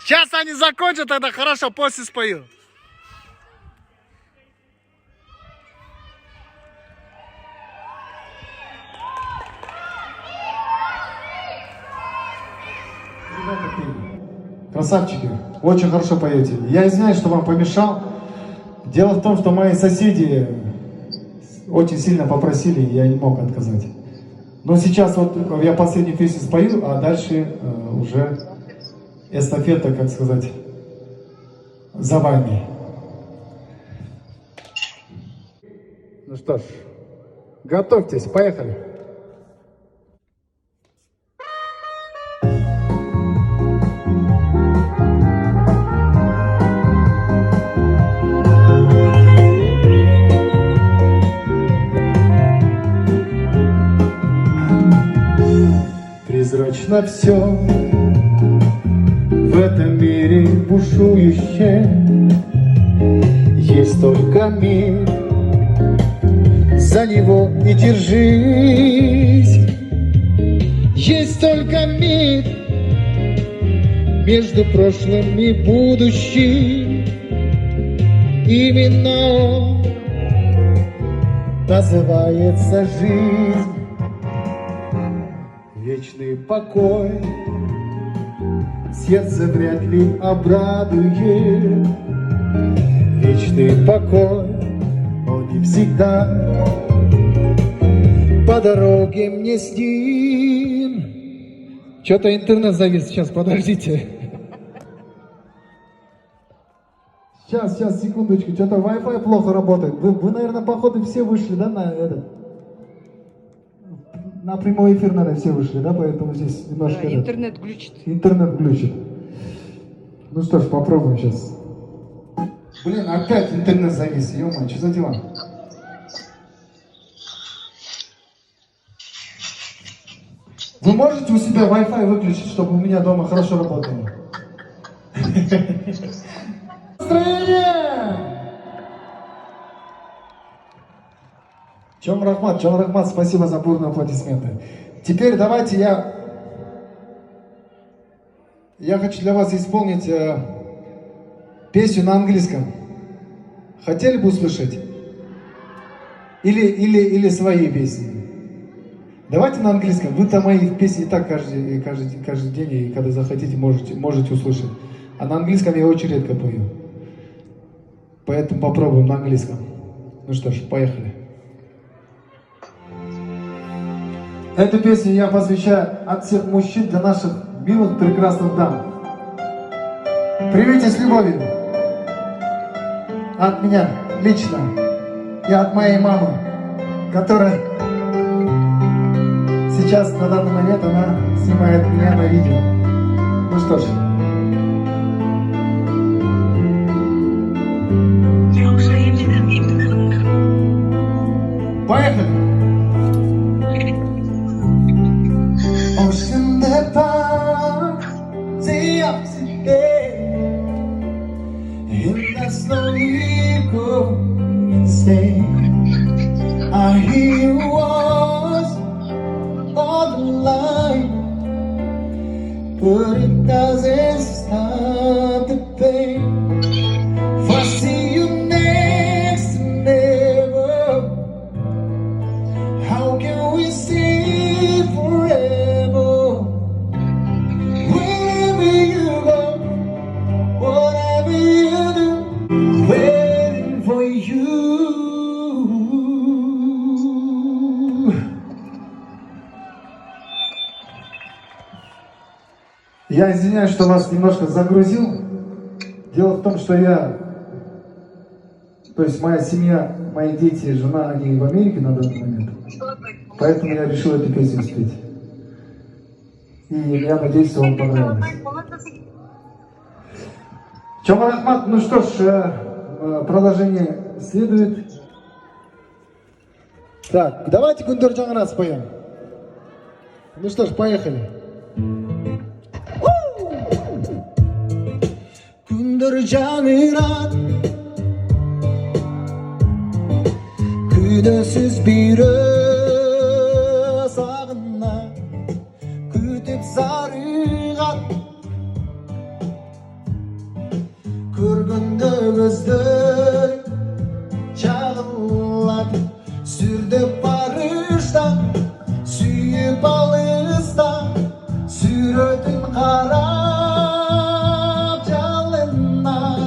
Сейчас они закончат, тогда хорошо, после спою. Красавчики, очень хорошо поете. Я извиняюсь, что вам помешал. Дело в том, что мои соседи очень сильно попросили, я не мог отказать. Но сейчас вот я последнюю песню спою, а дальше уже эстафета, как сказать, за вами. Ну что ж, готовьтесь, поехали. Прозрачно все в этом мире бушующее, есть только мир, за него и держись. Есть только мир между прошлым и будущим, именно он называется жизнь. Вечный покой сердце вряд ли обрадует. Вечный покой, но не всегда по дороге мне с ним. Что-то интернет завис, сейчас, подождите. Сейчас, секундочку, что-то Wi-Fi плохо работает. Вы, наверное, походу все вышли, да, на этот? На прямой эфир, наверное, все вышли, да, поэтому здесь немножко... Да, интернет глючит. Интернет глючит. Ну что ж, попробуем сейчас. Блин, опять интернет завис, ё-моё, что за дела? Вы можете у себя Wi-Fi выключить, чтобы у меня дома хорошо работало? Настроение! Чом Рахмат, спасибо за бурные аплодисменты. Теперь давайте я хочу для вас исполнить песню на английском. Хотели бы услышать? Или свои песни? Давайте на английском. Вы-то мои песни и так каждый день, и когда захотите, можете услышать. А на английском я очень редко пою. Поэтому попробуем на английском. Ну что ж, поехали. Эту песню я посвящаю от всех мужчин для наших милых, прекрасных дам. Примите с любовью. От меня лично и от моей мамы, которая сейчас, на данный момент, она снимает меня на видео. Ну что ж. Поехали! Ocean that part, the opposite day, and that's slowly go insane. I hear your voice on the line, but it doesn't stop the pain. If I see you next to never, how can we see forever? Wherever you go, whatever you do, waiting for you. Я извиняюсь, что вас немножко загрузил. Дело в том, что то есть моя семья, мои дети, жена, они в Америке на данный момент. Поэтому я решил эту песню спеть. И я надеюсь, что вам понравилось. Чом Рахмат, ну что ж, продолжение следует. Так, давайте Гундур Джангана споем. Ну что ж, поехали. Гундур Джангана, күнәсіз бері сағына күтіп зарыған көргенде көздөй жалынлады сүрдеп барыштан сүйіп алыстан сүретін қарап жалыннан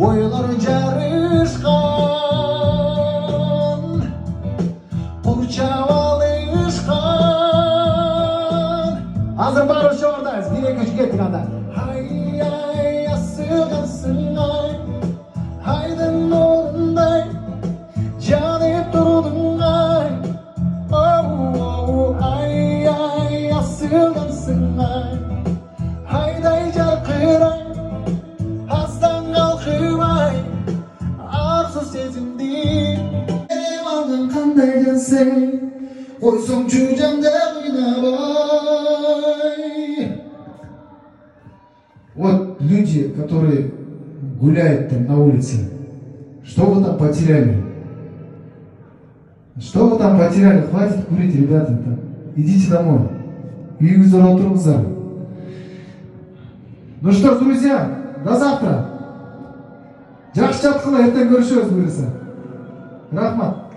ойлар жарышқан қурчап алышқан азыр бары ошо ордайбыз 1-2-3 кеттик анда ай асығансың ай айдын нұрындай жанып тұрдың ай ай асығансың ай айдай жарқырай астан қалқымай арсыз сезімді беріп алған қандай жансың қойсаңшы жанды қинабай. Вот люди, которые гуляют там на улице, что вы там потеряли? Что вы там потеряли? Хватит курить, ребята. Там. Идите домой. Үйіңіздер отырыңыздар. Ну что ж, друзья, до завтра. Жақсы жатқыла, ертең көрішеміз бұйырса. Рахмат.